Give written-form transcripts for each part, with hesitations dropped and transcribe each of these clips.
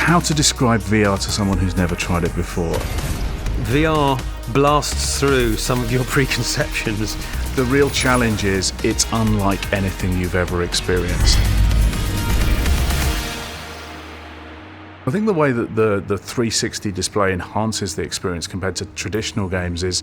how to describe VR to someone who's never tried it before. VR blasts through some of your preconceptions. The real challenge is it's unlike anything you've ever experienced. I think the way that the 360 display enhances the experience compared to traditional games is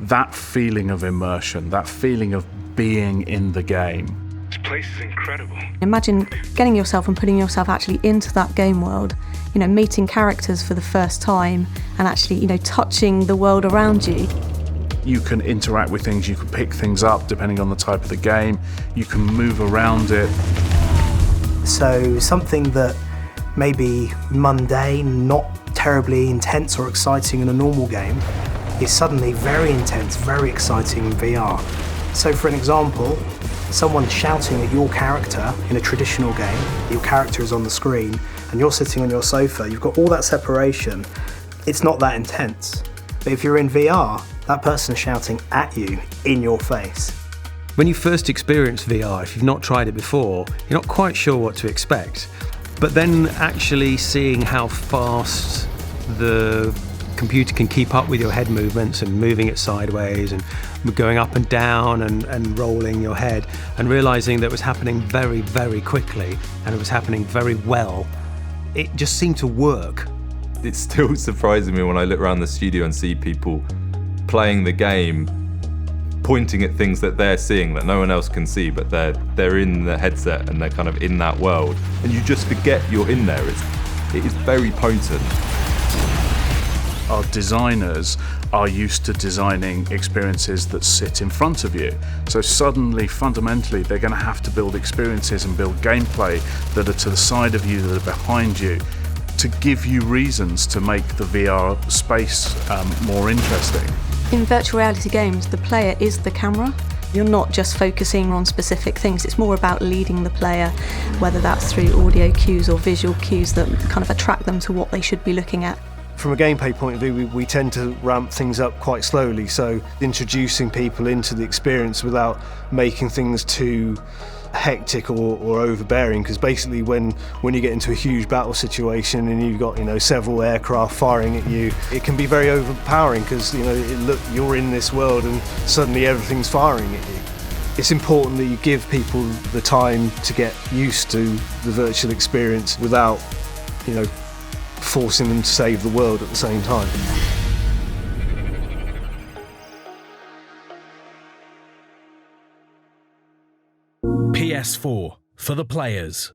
that feeling of immersion, that feeling of being in the game. This place is incredible. Imagine getting yourself and putting yourself actually into that game world, meeting characters for the first time and actually, touching the world around you. You can interact with things, you can pick things up depending on the type of the game, you can move around it. So something that may be mundane, not terribly intense or exciting in a normal game, is suddenly very intense, very exciting in VR. So for an example, someone shouting at your character in a traditional game, your character is on the screen and you're sitting on your sofa, you've got all that separation, it's not that intense. But if you're in VR, that person is shouting at you in your face. When you first experience VR, if you've not tried it before, you're not quite sure what to expect. But then actually seeing how fast the computer can keep up with your head movements and moving it sideways and going up and down and rolling your head and realizing that it was happening very, very quickly and it was happening very well, it just seemed to work. It's still surprising me when I look around the studio and see people playing the game, pointing at things that they're seeing that no one else can see, but they're in the headset and they're kind of in that world, and you just forget you're in there. It is very potent. Our designers are used to designing experiences that sit in front of you. So suddenly, fundamentally, they're going to have to build experiences and build gameplay that are to the side of you, that are behind you, to give you reasons to make the VR space more interesting. In virtual reality games, the player is the camera. You're not just focusing on specific things, it's more about leading the player, whether that's through audio cues or visual cues that kind of attract them to what they should be looking at. From a gameplay point of view, we tend to ramp things up quite slowly, so introducing people into the experience without making things too hectic or overbearing, because basically when you get into a huge battle situation and you've got several aircraft firing at you, it can be very overpowering because you're in this world and suddenly everything's firing at you. It's important that you give people the time to get used to the virtual experience without forcing them to save the world at the same time. PS4 for the players.